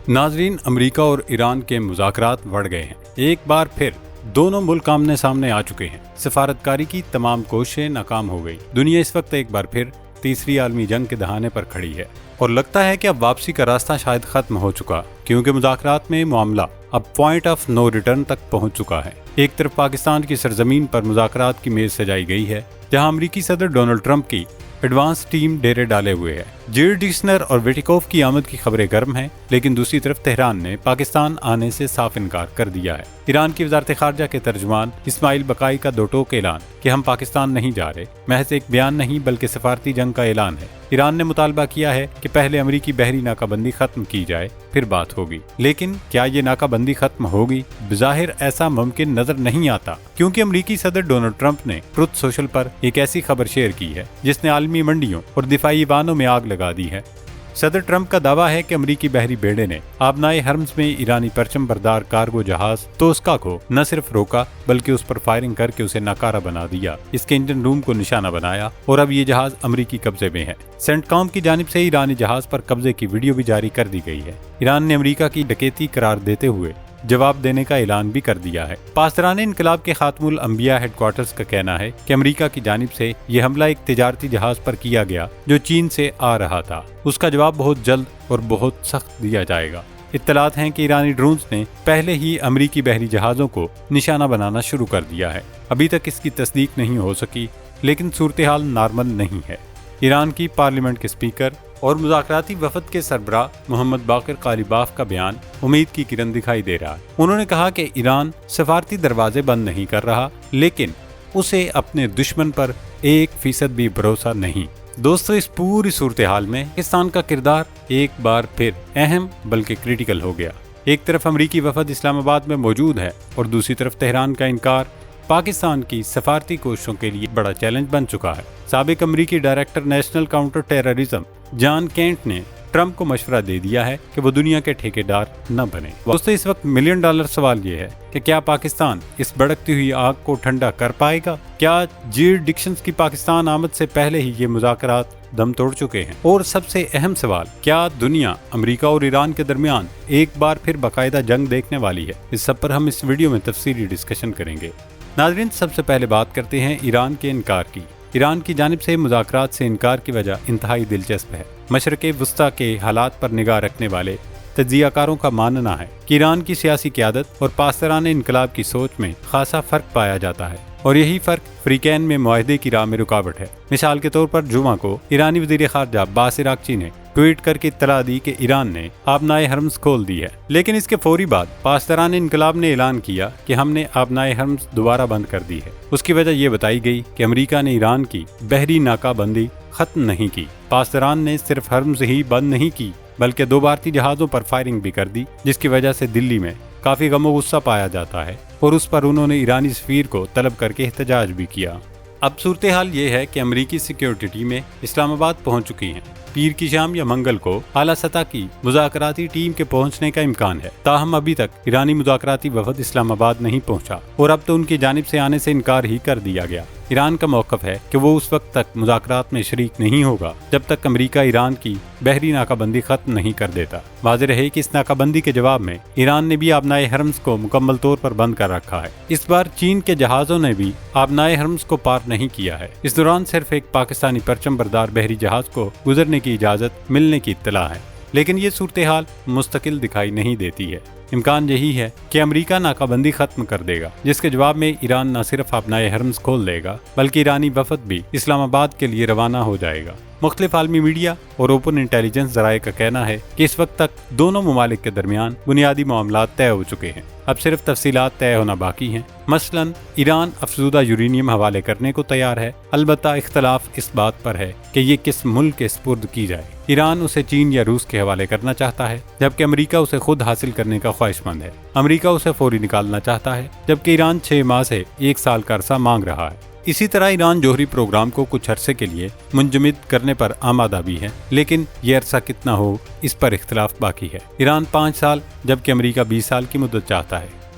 ناظرین، امریکہ اور ایران کے مذاکرات بڑھ گئے ہیں۔ ایک بار پھر دونوں ملک آمنے سامنے آ چکے ہیں۔ سفارتکاری کی تمام کوششیں ناکام ہو گئی۔ دنیا اس وقت ایک بار پھر تیسری عالمی جنگ کے دہانے پر کھڑی ہے اور لگتا ہے کہ اب واپسی کا راستہ شاید ختم ہو چکا، کیونکہ مذاکرات میں معاملہ اب پوائنٹ آف نو ریٹرن تک پہنچ چکا ہے۔ ایک طرف پاکستان کی سرزمین پر مذاکرات کی میز سجائی گئی ہے، جہاں امریکی صدر ڈونلڈ ٹرمپ کی ایڈوانس ٹیم ڈیرے ڈالے ہوئے ہے۔ جیرڈ ڈیشنر اور ویٹیکوف کی آمد کی خبریں گرم ہیں، لیکن دوسری طرف تہران نے پاکستان آنے سے صاف انکار کر دیا ہے۔ ایران کی وزارت خارجہ کے ترجمان اسماعیل بقائی کا دو ٹوک اعلان کہ ہم پاکستان نہیں جا رہے، محض ایک بیان نہیں بلکہ سفارتی جنگ کا اعلان ہے۔ ایران نے مطالبہ کیا ہے کہ پہلے امریکی بحری ناکہ بندی ختم کی جائے، پھر بات ہوگی۔ لیکن کیا یہ ناکہ بندی ختم ہوگی؟ بظاہر ایسا ممکن نظر نہیں آتا، کیونکہ امریکی صدر ڈونلڈ ٹرمپ نے ٹروتھ سوشل پر ایک ایسی خبر شیئر کی ہے جس نے عالمی منڈیوں اور دفاعی وانوں میں آگ لگا دی ہے۔ صدر ٹرمپ کا دعویٰ ہے کہ امریکی بحری بیڑے نے آبنائے حرمز میں ایرانی پرچم بردار کارگو جہاز توسکا کو نہ صرف روکا بلکہ اس پر فائرنگ کر کے اسے ناکارہ بنا دیا، اس کے انجن روم کو نشانہ بنایا، اور اب یہ جہاز امریکی قبضے میں ہے۔ سینٹ کام کی جانب سے ایرانی جہاز پر قبضے کی ویڈیو بھی جاری کر دی گئی ہے۔ ایران نے امریکہ کی ڈکیتی قرار دیتے ہوئے جواب دینے کا اعلان بھی کر دیا ہے۔ پاسداران انقلاب کے خاتم الانبیاء ہیڈ کوارٹرز کا کہنا ہے کہ امریکہ کی جانب سے یہ حملہ ایک تجارتی جہاز پر کیا گیا جو چین سے آ رہا تھا۔ اس کا جواب بہت جلد اور بہت سخت دیا جائے گا۔ اطلاعات ہیں کہ ایرانی ڈرونز نے پہلے ہی امریکی بحری جہازوں کو نشانہ بنانا شروع کر دیا ہے۔ ابھی تک اس کی تصدیق نہیں ہو سکی، لیکن صورتحال نارمل نہیں ہے۔ ایران کی پارلیمنٹ کے سپیکر اور مذاکراتی وفد کے سربراہ محمد باقر قالیباف کا بیان امید کی کرن دکھائی دے رہا ہے۔ انہوں نے کہا کہ ایران سفارتی دروازے بند نہیں کر رہا، لیکن اسے اپنے دشمن پر 1% بھی بھروسہ نہیں۔ دوستو، اس پوری صورتحال میں پاکستان کا کردار ایک بار پھر اہم بلکہ کریٹیکل ہو گیا۔ ایک طرف امریکی وفد اسلام آباد میں موجود ہے اور دوسری طرف تہران کا انکار پاکستان کی سفارتی کوششوں کے لیے بڑا چیلنج بن چکا ہے۔ سابق امریکی ڈائریکٹر نیشنل کاؤنٹر ٹیررزم جان کینٹ نے ٹرمپ کو مشورہ دے دیا ہے کہ وہ دنیا کے ٹھیکیدار نہ بنے۔ دوستو، اس وقت $1 ملین سوال یہ ہے کہ کیا پاکستان اس بھڑکتی ہوئی آگ کو ٹھنڈا کر پائے گا؟ کیا جیرڈ ڈکسنز کی پاکستان آمد سے پہلے ہی یہ مذاکرات دم توڑ چکے ہیں؟ اور سب سے اہم سوال، کیا دنیا امریکہ اور ایران کے درمیان ایک بار پھر باقاعدہ جنگ دیکھنے والی ہے؟ اس سب پر ہم اس ویڈیو میں تفصیلی ڈسکشن کریں گے۔ ناظرین، سب سے پہلے بات کرتے ہیں ایران کے انکار کی۔ ایران کی جانب سے مذاکرات سے انکار کی وجہ انتہائی دلچسپ ہے۔ مشرق وسطیٰ کے حالات پر نگاہ رکھنے والے تجزیہ کاروں کا ماننا ہے کہ ایران کی سیاسی قیادت اور پاسداران انقلاب کی سوچ میں خاصا فرق پایا جاتا ہے، اور یہی فرق فریقین میں معاہدے کی راہ میں رکاوٹ ہے۔ مثال کے طور پر جمعہ کو ایرانی وزیر خارجہ عباس عراقچی نے ٹویٹ کر کے اطلاع دی کہ ایران نے آبنائے حرمز کھول دی ہے، لیکن اس کے فوری بعد پاسداران انقلاب نے اعلان کیا کہ ہم نے آبنائے حرمز دوبارہ بند کر دی ہے۔ اس کی وجہ یہ بتائی گئی کہ امریکہ نے ایران کی بحری ناکہ بندی ختم نہیں کی۔ پاسداران نے صرف حرمز ہی بند نہیں کی بلکہ 2 بھارتی جہازوں پر فائرنگ بھی کر دی، جس کی وجہ سے دلی میں کافی غم و غصہ پایا جاتا ہے، اور اس پر انہوں نے ایرانی سفیر کو طلب کر کے احتجاج بھی کیا۔ اب صورتحال یہ ہے کہ امریکی سیکیورٹی ٹیمیں اسلام آباد پہنچ چکی ہیں۔ پیر کی شام یا منگل کو اعلیٰ سطح کی مذاکراتی ٹیم کے پہنچنے کا امکان ہے، تاہم ابھی تک ایرانی مذاکراتی وفد اسلام آباد نہیں پہنچا، اور اب تو ان کی جانب سے آنے سے انکار ہی کر دیا گیا۔ ایران کا موقف ہے کہ وہ اس وقت تک مذاکرات میں شریک نہیں ہوگا جب تک امریکہ ایران کی بحری ناکہ بندی ختم نہیں کر دیتا۔ واضح رہے کہ اس ناکہ بندی کے جواب میں ایران نے بھی آبنائے حرمز کو مکمل طور پر بند کر رکھا ہے۔ اس بار چین کے جہازوں نے بھی آبنائے حرمز کو پار نہیں کیا ہے۔ اس دوران صرف ایک پاکستانی پرچم بردار بحری جہاز کو گزرنے کی اجازت ملنے کی اطلاع ہے، لیکن یہ صورتحال مستقل دکھائی نہیں دیتی ہے۔ امکان یہی ہے کہ امریکہ ناکہ بندی ختم کر دے گا، جس کے جواب میں ایران نہ صرف آبنائے حرمز کھول دے گا بلکہ ایرانی وفد بھی اسلام آباد کے لیے روانہ ہو جائے گا۔ مختلف عالمی میڈیا اور اوپن انٹیلیجنس ذرائع کا کہنا ہے کہ اس وقت تک دونوں ممالک کے درمیان بنیادی معاملات طے ہو چکے ہیں، اب صرف تفصیلات طے ہونا باقی ہیں۔ مثلاً ایران افزودہ یورینیم حوالے کرنے کو تیار ہے، البتہ اختلاف اس بات پر ہے کہ یہ کس ملک کے سپرد کی جائے۔ ایران اسے چین یا روس کے حوالے کرنا چاہتا ہے، جبکہ امریکہ اسے خود حاصل کرنے کا خواہش مند ہے۔ امریکہ اسے فوری نکالنا چاہتا ہے، جبکہ ایران 6 ماہ سے 1 سال کا عرصہ مانگ رہا ہے۔ اسی طرح ایران جوہری پروگرام کو کچھ عرصے کے لیے منجمد کرنے پر آمادہ بھی ہے، لیکن یہ عرصہ کتنا ہو اس پر اختلاف باقی ہے۔ ایران 5 سال جبکہ امریکہ 20 سال کی مدت چاہتا ہے۔